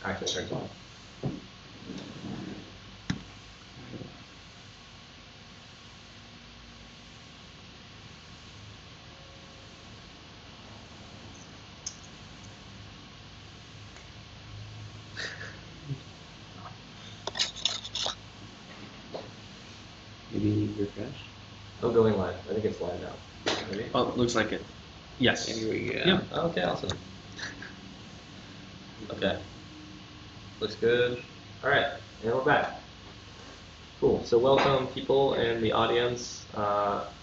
actually turns on. Maybe refresh. Oh, going live. I think it's live now. Maybe? Oh, looks like it. Yes. Here we go. Yeah. Okay, awesome. Okay. Looks good. All right, and we're back. Cool. So welcome, people in the audience.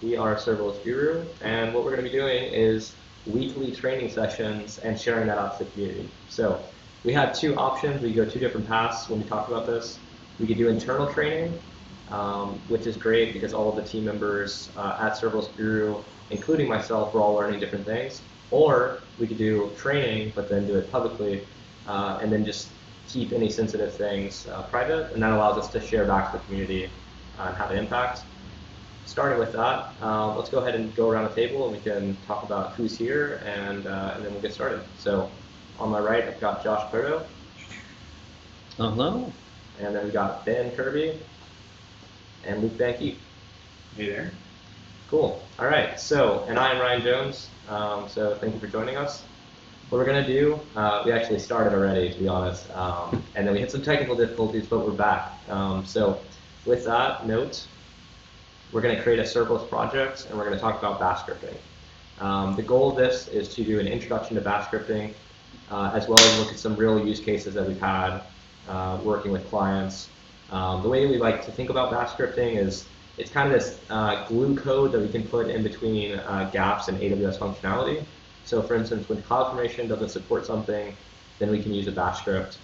We are Serverless Guru, and what we're going to be doing is weekly training sessions and sharing that out to the community. So we have two options. We go two different paths when we talk about this. We could do internal training, which is great because all of the team members at Serverless Guru, including myself, we're all learning different things. Or we could do training, but then do it publicly, and then just keep any sensitive things private, and that allows us to share back to the community and have an impact. Starting with that, let's go ahead and go around the table and we can talk about who's here, and then we'll get started. So on my right, I've got Josh Proto. Hello. And then we've got Ben Kirby and Luke Banke. Hey there. Cool. All right. So, and I am Ryan Jones. So thank you for joining us. What we're going to do, we actually started already, to be honest, and then we had some technical difficulties, but we're back. So with that note, we're going to create a serverless project, and we're going to talk about bash scripting. The goal of this is to do an introduction to bash scripting, as well as look at some real use cases that we've had working with clients. The way we like to think about bash scripting is it's kind of this glue code that we can put in between gaps in AWS functionality. So for instance, when CloudFormation doesn't support something, then we can use a bash script.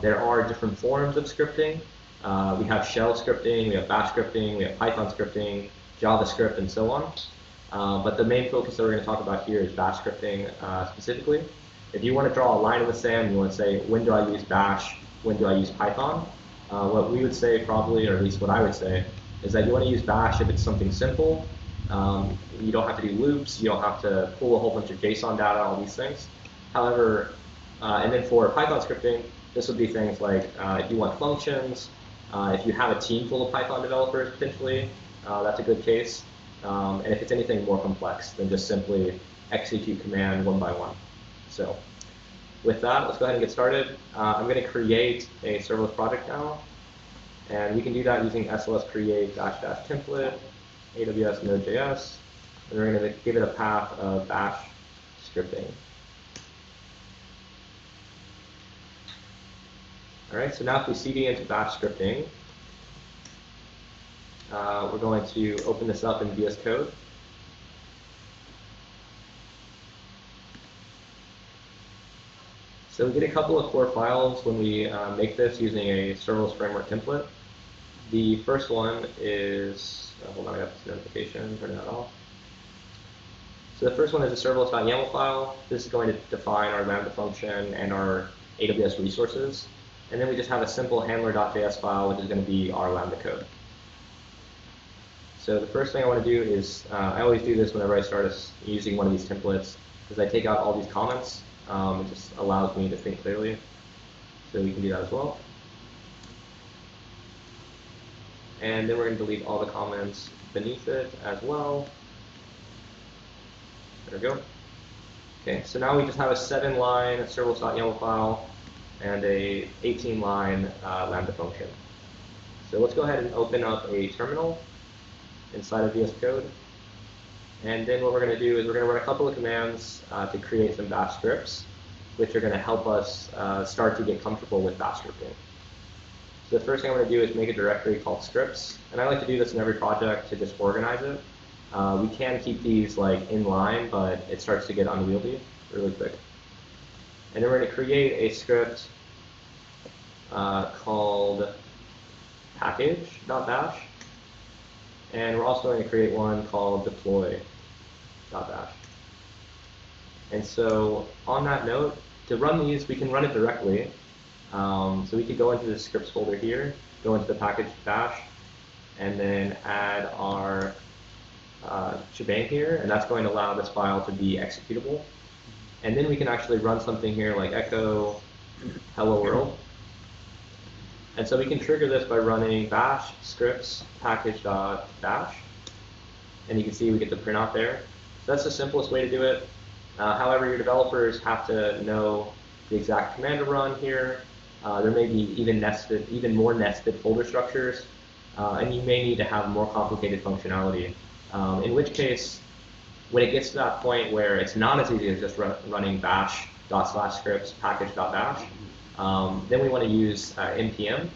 There are different forms of scripting. We have shell scripting, we have bash scripting, we have Python scripting, JavaScript, and so on. But the main focus that we're going to talk about here is bash scripting specifically. If you want to draw a line in the sand, you want to say, when do I use bash, when do I use Python? What we would say probably, or at least what I would say, is that you want to use bash if it's something simple. You don't have to do loops, you don't have to pull a whole bunch of JSON data, all these things. However, and then for Python scripting, this would be things like if you want functions, if you have a team full of Python developers potentially, that's a good case. And if it's anything more complex than just simply execute command one by one. So with that, let's go ahead and get started. I'm going to create a serverless project now. And we can do that using SLS create -- template, AWS Node.js, and we're going to give it a path of bash scripting. All right, so now if we cd into bash scripting, we're going to open this up in VS Code. So we get a couple of core files when we make this using a serverless framework template. The first one is, hold on, I got this notification, turn that off. So the first one is a serverless.yaml file. This is going to define our Lambda function and our AWS resources. And then we just have a simple handler.js file, which is going to be our Lambda code. So the first thing I want to do is, I always do this whenever I start using one of these templates, is I take out all these comments. It just allows me to think clearly. So we can do that as well. And then we're going to delete all the comments beneath it as well. There we go. Okay, so now we just have a 7-line serverless.yaml file and a 18-line Lambda function. So let's go ahead and open up a terminal inside of VS Code. And then what we're going to do is we're going to run a couple of commands to create some bash scripts, which are going to help us start to get comfortable with bash scripting. So the first thing I'm going to do is make a directory called scripts. And I like to do this in every project to just organize it. We can keep these like in line, but it starts to get unwieldy really quick. And then we're going to create a script called package.bash. And we're also going to create one called deploy.bash. And so on that note, to run these, we can run it directly. So we could go into the scripts folder here, go into the package bash, and then add our shebang here, and that's going to allow this file to be executable. And then we can actually run something here like echo hello world. And so we can trigger this by running bash scripts package.bash. And you can see we get the printout there. So that's the simplest way to do it. However, your developers have to know the exact command to run here. There may be even more nested folder structures, and you may need to have more complicated functionality. In which case, when it gets to that point where it's not as easy as just running bash./scripts package.bash, then we want to use npm.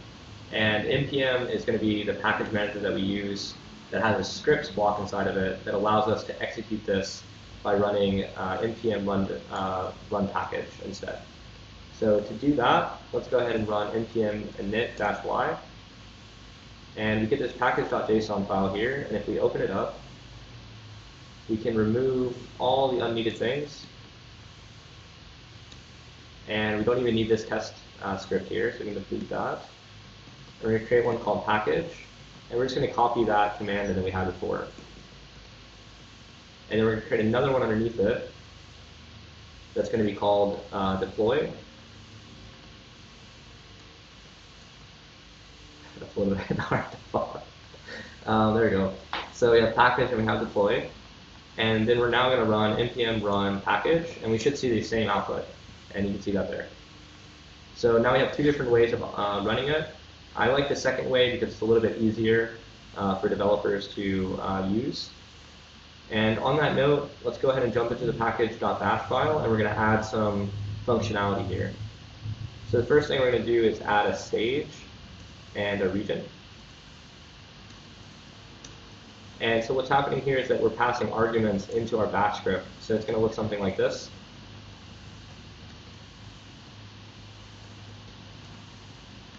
And npm is going to be the package manager that we use that has a scripts block inside of it that allows us to execute this by running npm run package instead. So to do that, let's go ahead and run npm init-y. And we get this package.json file here, and if we open it up, we can remove all the unneeded things. And we don't even need this test script here, so we can delete that. And we're going to create one called package, and we're just going to copy that command that we had before. And then we're going to create another one underneath it that's going to be called deploy. That's a little bit hard to follow. There we go. So we have package and we have deploy. And then we're now going to run npm run package, and we should see the same output. And you can see that there. So now we have two different ways of running it. I like the second way because it's a little bit easier for developers to use. And on that note, let's go ahead and jump into the package.bash file, and we're going to add some functionality here. So the first thing we're going to do is add a stage and a region. And so what's happening here is that we're passing arguments into our bash script. So it's going to look something like this.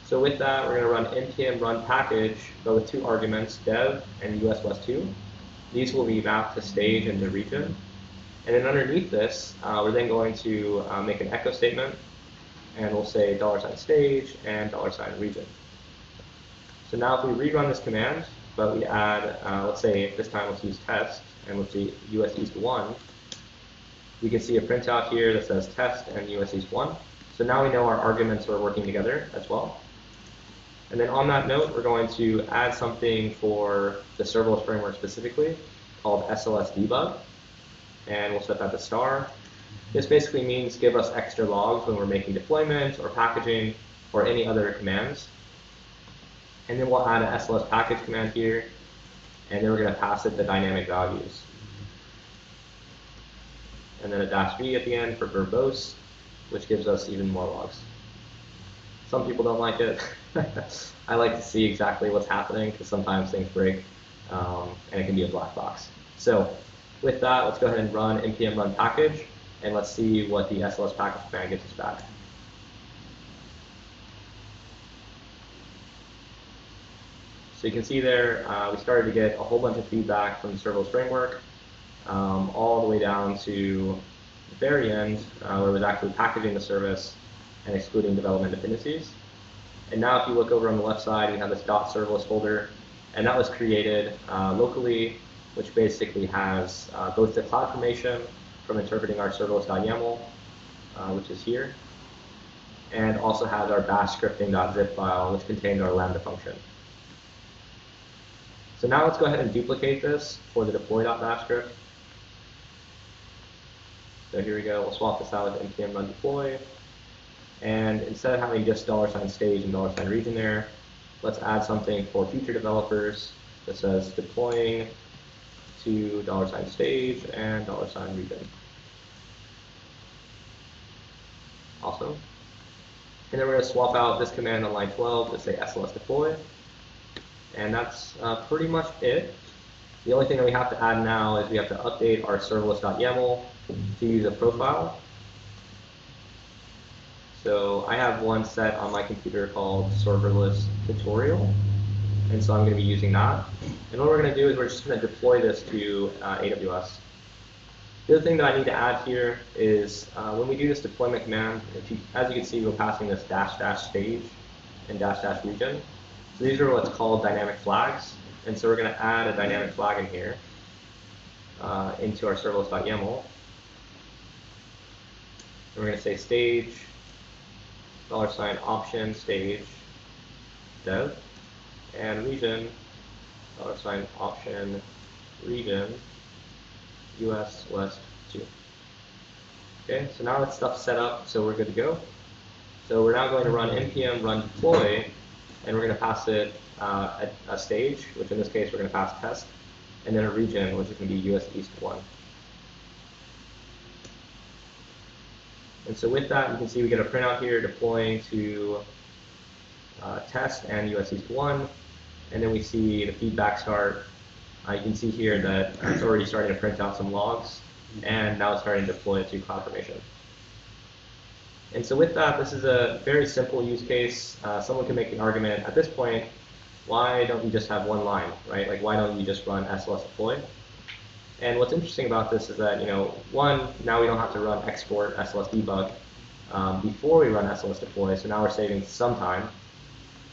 So with that, we're going to run npm run package, but with two arguments, dev and us-was2. These will be mapped to stage and to region. And then underneath this, we're then going to make an echo statement, and we'll say $stage and $region. So now if we rerun this command, but we add, let's say this time let's use test, and let's see us-1, we can see a printout here that says test and us-1. So now we know our arguments are working together as well. And then on that note, we're going to add something for the serverless framework specifically called SLS debug. And we'll set that to star. This basically means give us extra logs when we're making deployment or packaging or any other commands. And then we'll add an SLS package command here. And then we're going to pass it the dynamic values. And then a -v at the end for verbose, which gives us even more logs. Some people don't like it. I like to see exactly what's happening because sometimes things break and it can be a black box. So with that, let's go ahead and run npm run package, and let's see what the SLS package command gets us back. So you can see there, we started to get a whole bunch of feedback from the serverless framework, all the way down to the very end, where it was actually packaging the service and excluding development dependencies. And now if you look over on the left side, we have this .serverless folder, and that was created locally, which basically has both the CloudFormation from interpreting our serverless.yaml, which is here, and also has our bash scripting.zip file, which contains our Lambda function. So now let's go ahead and duplicate this for the deploy.bash script. So here we go, we'll swap this out with npm run deploy. And instead of having just $stage and $region there, let's add something for future developers that says deploying to $stage and $region. Awesome. And then we're going to swap out this command on line 12 to say SLS deploy. And that's pretty much it. The only thing that we have to add now is we have to update our serverless.yaml to use a profile. So I have one set on my computer called serverless tutorial, and so I'm going to be using that. And what we're going to do is we're just going to deploy this to AWS. The other thing that I need to add here is when we do this deployment command, as you can see, we're passing this --stage and --region. So these are what's called dynamic flags, and so we're going to add a dynamic flag in here into our serverless.yaml. We're going to say stage $option stage dev, and region $option region US West 2. Okay, so now that stuff's set up, so we're good to go. So we're now going to run npm run deploy, and we're going to pass it a stage, which in this case we're going to pass test, and then a region, which is going to be US East 1. And so with that, you can see we get a printout here deploying to test and US East 1, and then we see the feedback start. You can see here that it's already starting to print out some logs, and now it's starting to deploy to CloudFormation. And so with that, this is a very simple use case. Someone can make the argument at this point, why don't you just have one line, right? Like, why don't you just run SLS deploy? And what's interesting about this is that, one, now we don't have to run export SLS debug before we run SLS deploy, so now we're saving some time.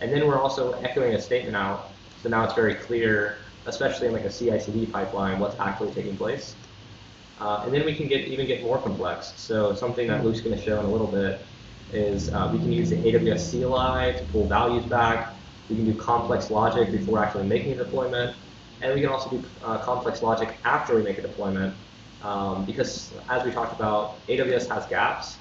And then we're also echoing a statement out, so now it's very clear, especially in like a CI/CD pipeline, what's actually taking place. And then we can even get more complex. So something that Luke's going to show in a little bit is we can use the AWS CLI to pull values back. We can do complex logic before actually making a deployment. And we can also do complex logic after we make a deployment. Because as we talked about, AWS has gaps.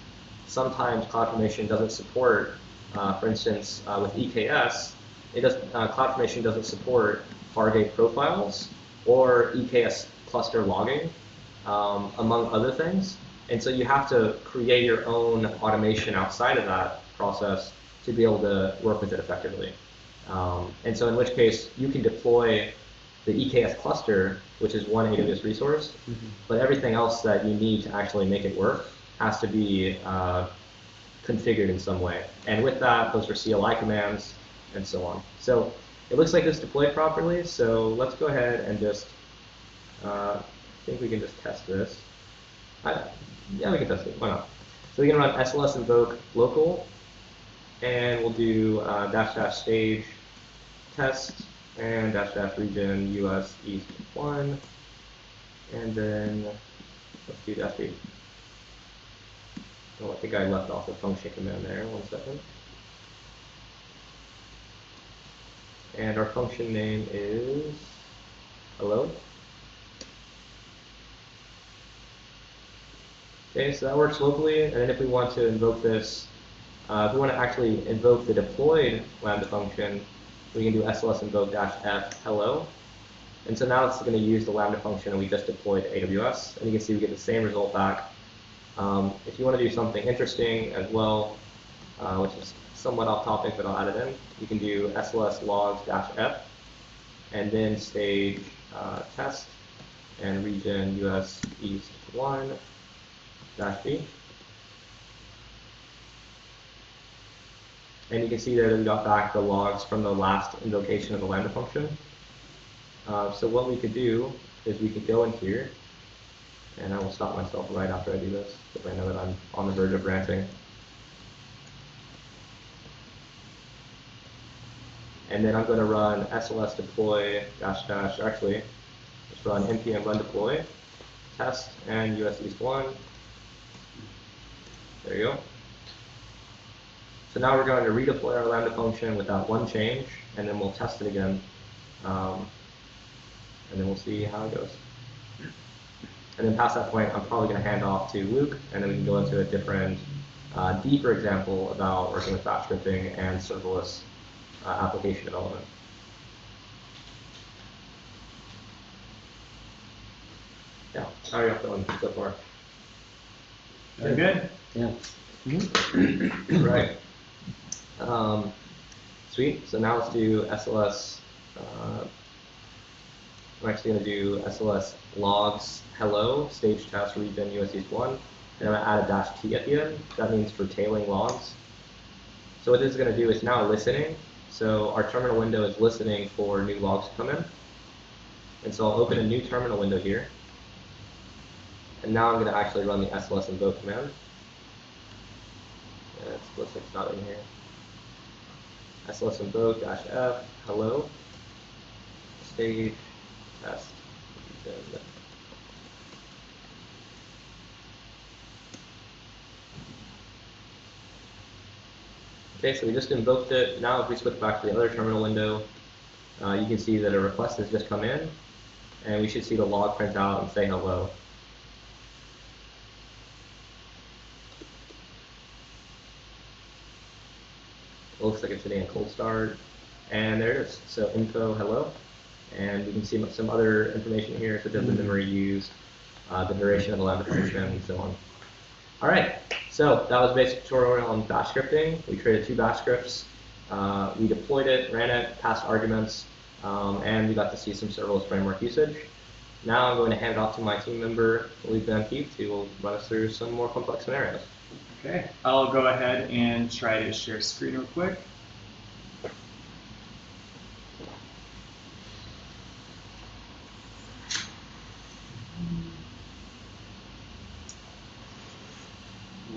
Sometimes CloudFormation doesn't support, for instance, with EKS, CloudFormation doesn't support Fargate profiles or EKS cluster logging. Among other things. And so you have to create your own automation outside of that process to be able to work with it effectively. And so in which case, you can deploy the EKS cluster, which is one AWS resource, but everything else that you need to actually make it work has to be configured in some way. And with that, those are CLI commands, and so on. So it looks like it's deployed properly, so let's go ahead and just I think we can just test this. Yeah, we can test it. Why not? So we can run SLS invoke local, and we'll do -- stage test and -- region US East 1, and then let's do -b. Oh, I think I left off the function command there. 1 second. And our function name is hello. Okay, so that works locally, and then if we want to invoke this, if we want to actually invoke the deployed Lambda function, we can do SLS invoke -f hello. And so now it's going to use the Lambda function that we just deployed to AWS, and you can see we get the same result back. If you want to do something interesting as well, which is somewhat off topic, but I'll add it in, you can do SLS logs -f, and then stage test and region US East 1. -b. And you can see there that we got back the logs from the last invocation of the Lambda function. So what we could do is we could go in here, and I will stop myself right after I do this, because I know that I'm on the verge of ranting. And then I'm going to run SLS deploy -- actually, let's run npm run deploy, test, and US East 1. There you go. So now we're going to redeploy our Lambda function without one change, and then we'll test it again, and then we'll see how it goes. And then past that point, I'm probably going to hand off to Luke, and then we can go into a different, deeper example about working with batch scripting and serverless application development. Yeah, how are you feeling so far? Very good. Yeah. Right. Sweet. So now let's do SLS. I'm actually going to do SLS logs hello stage test region US East 1, and I'm going to add a -t at the end. That means for tailing logs. So what this is going to do is now listening. So our terminal window is listening for new logs to come in. And so I'll open a new terminal window here. And now I'm going to actually run the SLS invoke command. Looks like it's not in here. SLS invoke -f hello stage test. Okay, so we just invoked it. Now if we switch back to the other terminal window, you can see that a request has just come in, and we should see the log print out and say hello. It looks like it's hitting a cold start, and there it is. So info hello, and we can see some other information here, such as the memory used, the duration of the lab attrition, and so on. All right, so that was a basic tutorial on bash scripting. We created 2 bash scripts. We deployed it, ran it, passed arguments, and we got to see some serverless framework usage. Now I'm going to hand it off to my team member, Luke Van Keith, who will run us through some more complex scenarios. Okay, I'll go ahead and try to share screen real quick.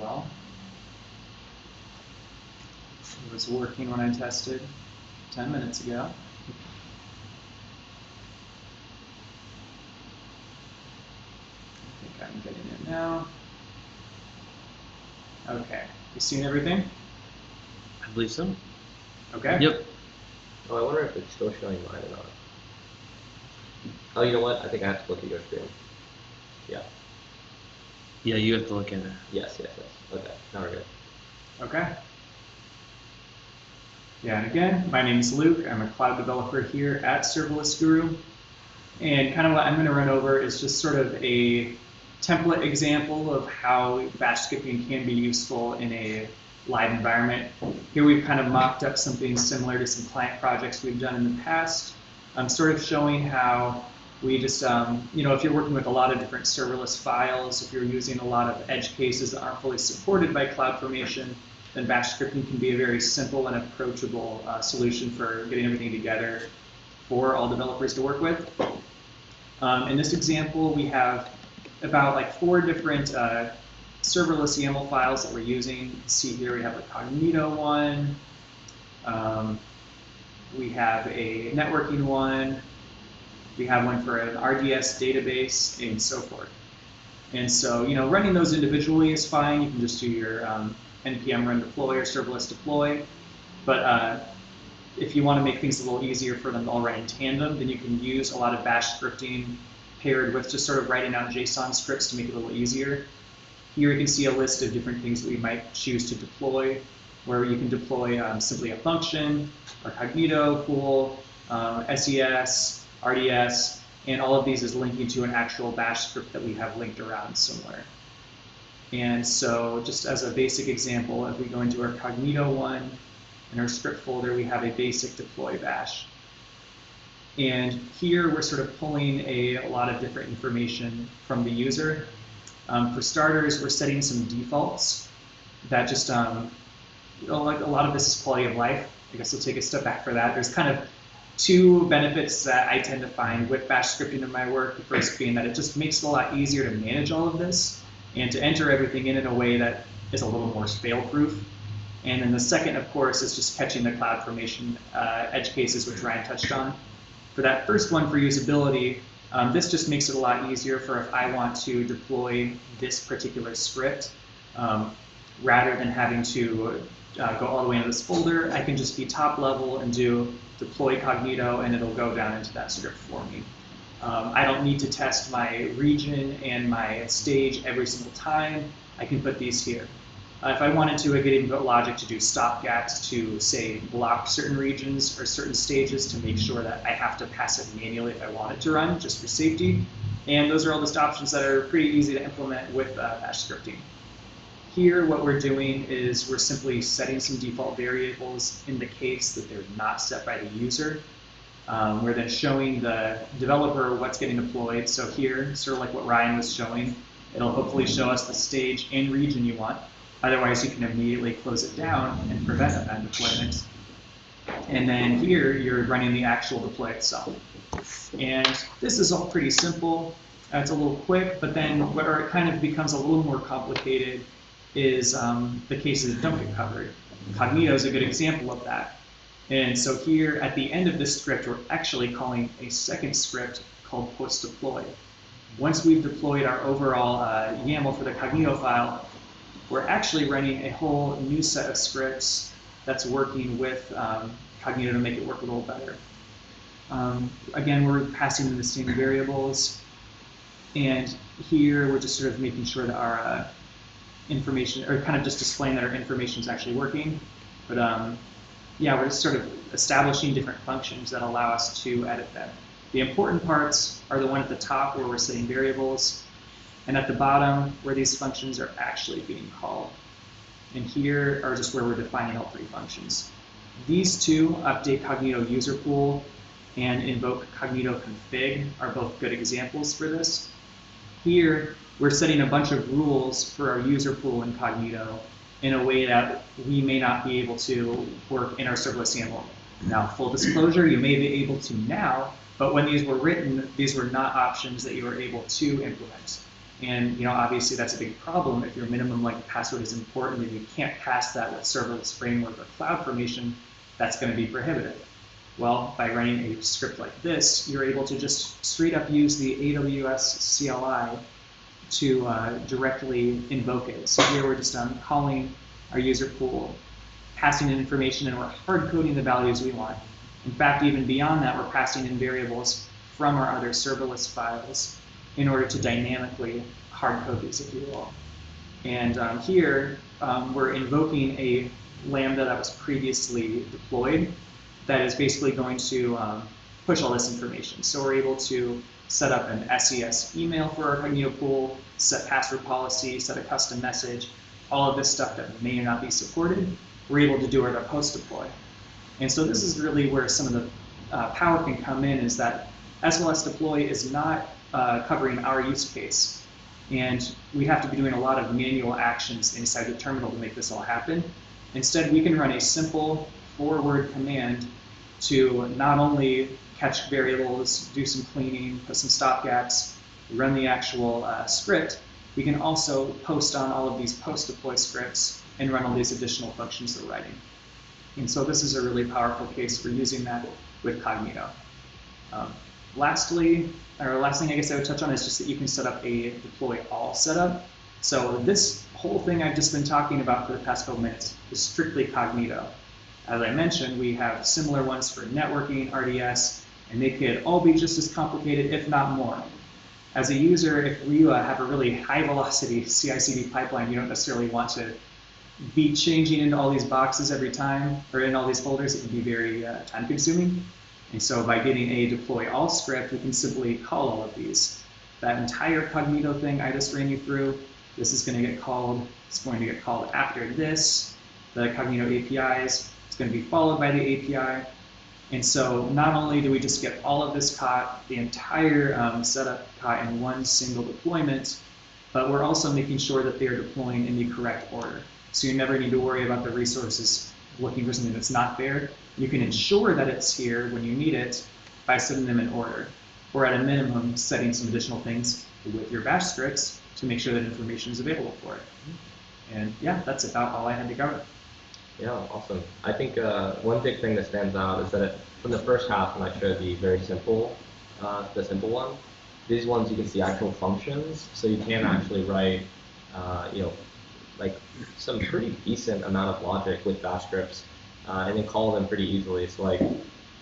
Well, it was working when I tested 10 minutes ago. I think I'm getting it now. Okay, you seen everything? I believe so. Okay. Yep. Oh, I wonder if it's still showing mine or not. Oh, you know what? I think I have to look at your screen. Yeah. Yeah, you have to look at it. Yes. Okay, now we're good. Okay. Yeah, and again, my name is Luke. I'm a cloud developer here at Serverless Guru. And kind of what I'm going to run over is just sort of a template example of how bash scripting can be useful in a live environment. Here we've kind of mocked up something similar to some client projects we've done in the past. I'm sort of showing how we just, if you're working with a lot of different serverless files, if you're using a lot of edge cases that aren't fully supported by CloudFormation, then bash scripting can be a very simple and approachable solution for getting everything together for all developers to work with. In this example, we have about 4 different serverless YAML files that we're using. You can see here we have a Cognito one, we have a networking one, we have one for an RDS database, and so forth. And so, running those individually is fine. You can just do your npm run deploy or serverless deploy. But if you want to make things a little easier for them to all run in tandem, then you can use a lot of bash scripting paired with just sort of writing out JSON scripts to make it a little easier. Here you can see a list of different things that we might choose to deploy, where you can deploy simply a function, or Cognito, pool, SES, RDS, and all of these is linking to an actual bash script that we have linked around somewhere. And so just as a basic example, if we go into our Cognito one, in our script folder, we have a basic deploy bash. And here we're sort of pulling a lot of different information from the user. For starters, we're setting some defaults that just, like a lot of this is quality of life. I guess we'll take a step back for that. There's kind of 2 benefits that I tend to find with bash scripting in my work. The first being that it just makes it a lot easier to manage all of this and to enter everything in a way that is a little more fail-proof. And then the second, of course, is just catching the CloudFormation edge cases, which Ryan touched on. For that first one, for usability, this just makes it a lot easier for if I want to deploy this particular script, rather than having to go all the way into this folder, I can just be top level and do deploy Cognito, and it'll go down into that script for me. I don't need to test my region and my stage every single time. I can put these here. If I wanted to, I could even put logic to do stopgaps to, say, block certain regions or certain stages to make sure that I have to pass it manually if I want it to run, just for safety. And those are all just options that are pretty easy to implement with bash scripting. Here, what we're doing is we're simply setting some default variables in the case that they're not set by the user. We're then showing the developer what's getting deployed. So here, sort of like what Ryan was showing, it'll hopefully show us the stage and region you want. Otherwise, you can immediately close it down and prevent that deployment. And then here, you're running the actual deploy itself. And this is all pretty simple. It's a little quick, but then where it kind of becomes a little more complicated is the cases that don't get covered. Cognito is a good example of that. And so here, at the end of this script, we're actually calling a second script called post-deploy. Once we've deployed our overall YAML for the Cognito file, we're actually running a whole new set of scripts that's working with Cognito to make it work a little better. Again, we're passing in the same variables, and here we're just sort of making sure that our information, or kind of just displaying that our information is actually working. But yeah, we're just sort of establishing different functions that allow us to edit them. The important parts are the one at the top where we're setting variables, and at the bottom where these functions are actually being called. And here are just where we're defining all three functions. These two, update Cognito user pool and invoke Cognito config, are both good examples for this. Here, we're setting a bunch of rules for our user pool in Cognito in a way that we may not be able to work in our serverless YAML. Now, full disclosure, you may be able to now, but when these were written, these were not options that you were able to implement. And obviously that's a big problem. If your minimum length password is important and you can't pass that with serverless framework or CloudFormation, that's going to be prohibitive. Well, by running a script like this, you're able to just straight up use the AWS CLI to directly invoke it. So here we're just calling our user pool, passing in information, and we're hard coding the values we want. In fact, even beyond that, we're passing in variables from our other serverless files in order to dynamically hard code these, if you will. And here, we're invoking a Lambda that was previously deployed that is basically going to push all this information. So we're able to set up an SES email for our Cognito pool, set password policy, set a custom message, all of this stuff that may or not be supported, we're able to do it at a post deploy. And so this is really where some of the power can come in, is that SLS deploy is not covering our use case. And we have to be doing a lot of manual actions inside the terminal to make this all happen. Instead, we can run a simple forward command to not only catch variables, do some cleaning, put some stopgaps, run the actual script, we can also post on all of these post-deploy scripts and run all these additional functions we're writing. And so this is a really powerful case for using that with Cognito. Last thing I guess I would touch on is just that you can set up a deploy all setup. So this whole thing I've just been talking about for the past couple minutes is strictly Cognito. As I mentioned, we have similar ones for networking, RDS, and they could all be just as complicated, if not more. As a user, if you have a really high velocity CI/CD pipeline, you don't necessarily want to be changing into all these boxes every time, or in all these folders. It can be very time consuming. And so by getting a deploy all script, we can simply call all of these. That entire Cognito thing I just ran you through, this is going to get called, it's going to get called after this, the Cognito APIs, it's going to be followed by the API. And so not only do we just get all of this caught, the entire setup caught in one single deployment, but we're also making sure that they're deploying in the correct order. So you never need to worry about the resources looking for something that's not there. You can ensure that it's here when you need it by setting them in order, or at a minimum, setting some additional things with your bash scripts to make sure that information is available for it. And yeah, that's about all I had to cover. Yeah, awesome. I think one big thing that stands out is that from the first half, when I showed the very simple, the simple one, these ones you can see actual functions, so you can actually write, like some pretty decent amount of logic with bash scripts, and then call them pretty easily. So like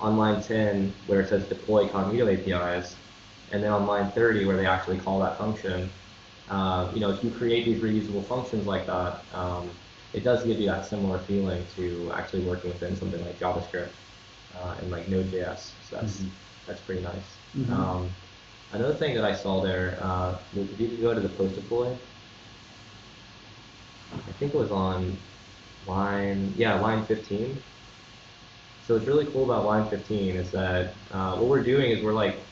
on line 10, where it says deploy Cognito APIs, and then on line 30, where they actually call that function, if you create these reusable functions like that, it does give you that similar feeling to actually working within something like JavaScript and like Node.js. So that's pretty nice. Another thing that I saw there, if you could go to the post deploy, I think it was on line 15. So what's really cool about line 15 is that what we're doing is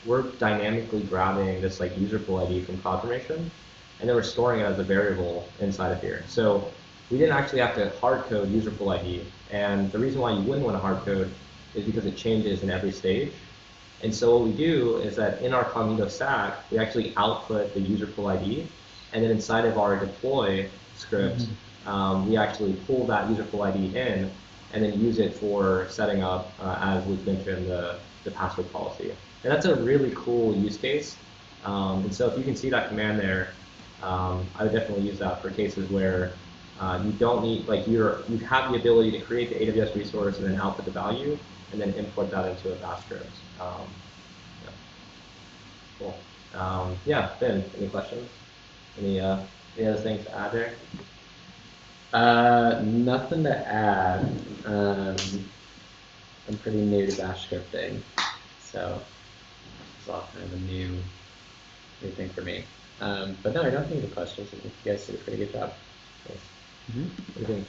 we're dynamically grabbing this like user pool ID from CloudFormation, and then we're storing it as a variable inside of here. So we didn't actually have to hard code user pool ID, and the reason why you wouldn't want to hard code is because it changes in every stage. And so what we do is that in our Cognito stack, we actually output the user pool ID, and then inside of our deploy script, we actually pull that user pool ID in, and then use it for setting up, as was mentioned, the password policy. And that's a really cool use case. And so if you can see that command there, I would definitely use that for cases where You don't need, like, you have the ability to create the AWS resource and then output the value and then import that into a bash script. Yeah. Cool. Yeah, Ben, any questions? Any other things to add there? Nothing to add. I'm pretty new to bash scripting, so it's all kind of a new thing for me. But no, I don't think the questions. I think you guys did a pretty good job. Mhm. What do you think?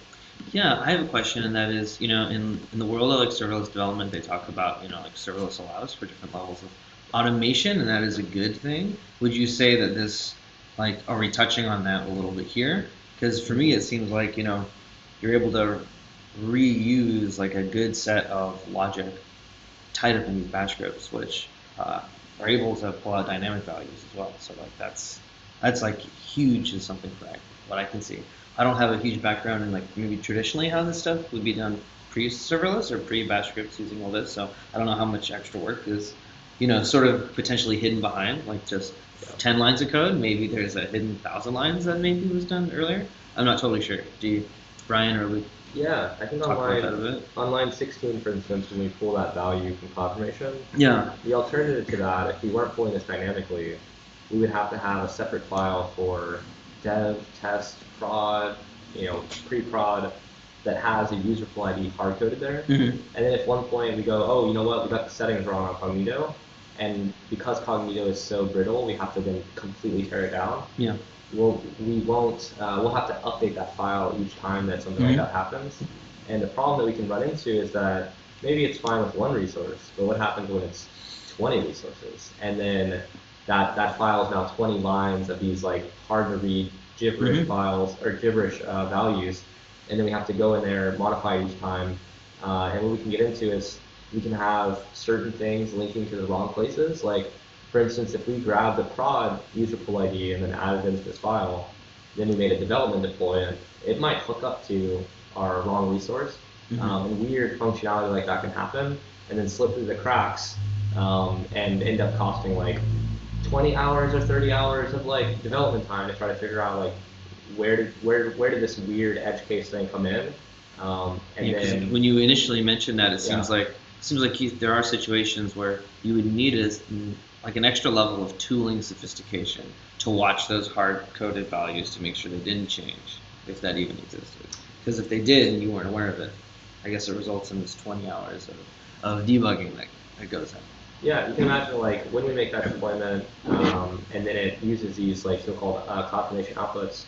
Yeah, I have a question, and that is, in the world of like serverless development, they talk about, like serverless allows for different levels of automation, and that is a good thing. Would you say that this, like, are we touching on that a little bit here? Because for me, it seems like, you're able to reuse like a good set of logic tied up in these bash scripts, which are able to pull out dynamic values as well. So like that's like huge is something for what I can see. I don't have a huge background in like maybe traditionally how this stuff would be done pre-serverless or pre-bash scripts using all this. So I don't know how much extra work is, sort of potentially hidden behind like just 10 lines of code. Maybe there's a hidden 1,000 lines that maybe was done earlier. I'm not totally sure. Do you, Brian or Luke? Yeah, I think Talk about that a bit. on line 16, for instance, when we pull that value from confirmation, Yeah. the alternative to that, if we weren't pulling this dynamically, we would have to have a separate file for dev, test, prod, pre-prod, that has a user full ID hard-coded there. Mm-hmm. And then at one point we go, oh, you know what, we got the settings wrong on Cognito, and because Cognito is so brittle, we have to then completely tear it down. Yeah. We'll have to update that file each time that something like that happens. And the problem that we can run into is that maybe it's fine with one resource, but what happens when it's 20 resources? And then that file is now 20 lines of these like hard to read gibberish files or gibberish values, and then we have to go in there, modify each time. And what we can get into is we can have certain things linking to the wrong places. Like, for instance, if we grab the prod user pull ID and then add it into this file, then we made a development deploy, it might hook up to our wrong resource. And weird functionality like that can happen, and then slip through the cracks, and end up costing like 20 hours or 30 hours of like development time to try to figure out like where did this weird edge case thing come in. And then when you initially mentioned that, it seems like there are situations where you would need like an extra level of tooling sophistication to watch those hard-coded values to make sure they didn't change, if that even existed. Because if they did and you weren't aware of it, I guess it results in this 20 hours of debugging that goes on. Yeah, you can imagine like when we make that deployment, and then it uses these like so-called confirmation outputs,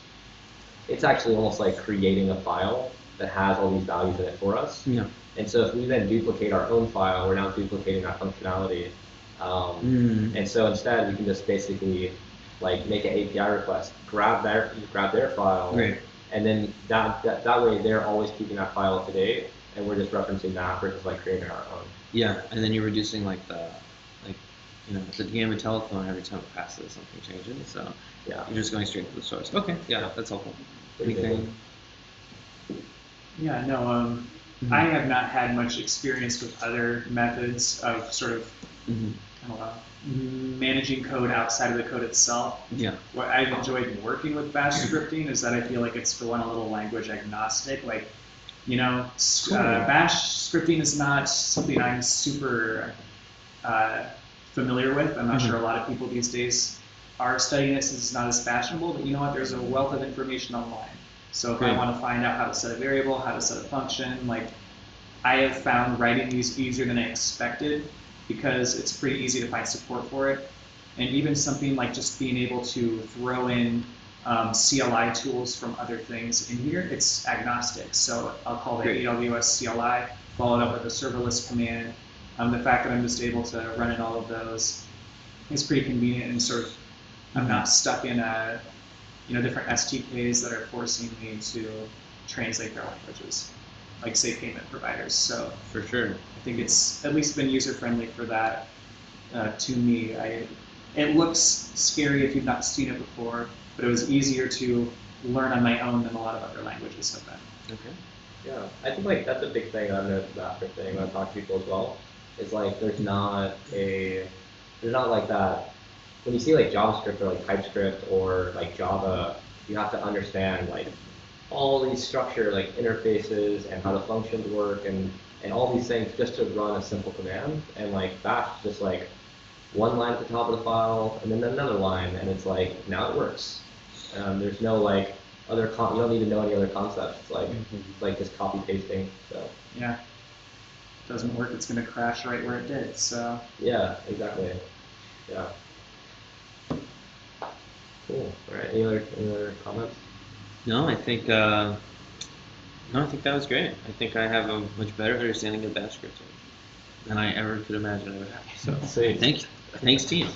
it's actually almost like creating a file that has all these values in it for us. Yeah. And so if we then duplicate our own file, we're now duplicating that functionality. And so instead, we can just basically like make an API request, grab their file, Right. and then that way they're always keeping that file up to date, and we're just referencing that versus like creating our own. Yeah, and then you're reducing like the gamma telephone every time it passes, something changes. So Yeah. you're just going straight to the source. Okay, yeah, that's helpful. Pretty good. Anything? Yeah, no, I have not had much experience with other methods of sort of, I don't know, managing code outside of the code itself. Yeah. What I've enjoyed working with bash scripting is that I feel like it's, for one, a little language agnostic. Like, bash scripting is not something I'm super familiar with. I'm not sure a lot of people these days are studying it since it's not as fashionable, but you know what, there's a wealth of information online. So if I want to find out how to set a variable, how to set a function, like I have found writing these easier than I expected because it's pretty easy to find support for it. And even something like just being able to throw in CLI tools from other things in here, it's agnostic. So I'll call it AWS CLI, followed up with a serverless command. The fact that I'm just able to run in all of those is pretty convenient, and sort of I'm not stuck in different SDKs that are forcing me to translate their languages, like say payment providers. So For sure. I think it's at least been user friendly for that. To me, it looks scary if you've not seen it before, but it was easier to learn on my own than a lot of other languages have been. Okay. Yeah, I think like that's a big thing I've noticed about that thing when I talk to people as well. Is like there's not like that. When you see like JavaScript or like TypeScript or like Java, you have to understand like all these structure like interfaces and how the functions work and all these things just to run a simple command. And like Bash just like one line at the top of the file and then another line, and it's like now it works. There's no like other you don't need to know any other concepts. It's like it's like just copy pasting. So Yeah. Doesn't work, it's going to crash right where it did. So yeah, exactly. Yeah. Cool. All right. Any other comments? No, I think no, I think that was great. I think I have a much better understanding of Bash scripting than I ever could imagine I would have. So Sweet. thanks team.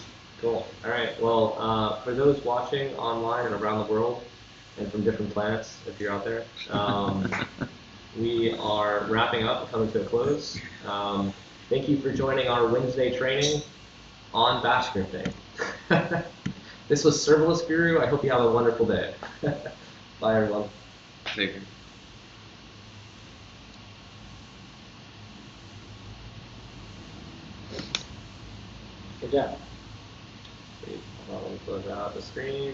Cool. All right. Well, for those watching online and around the world, and from different planets, if you're out there, we are wrapping up and coming to a close. Thank you for joining our Wednesday training on Bash scripting. This was Serverless Guru. I hope you have a wonderful day. Bye, everyone. Take care. Good job. Sweet. Hold on, let me close out the screen.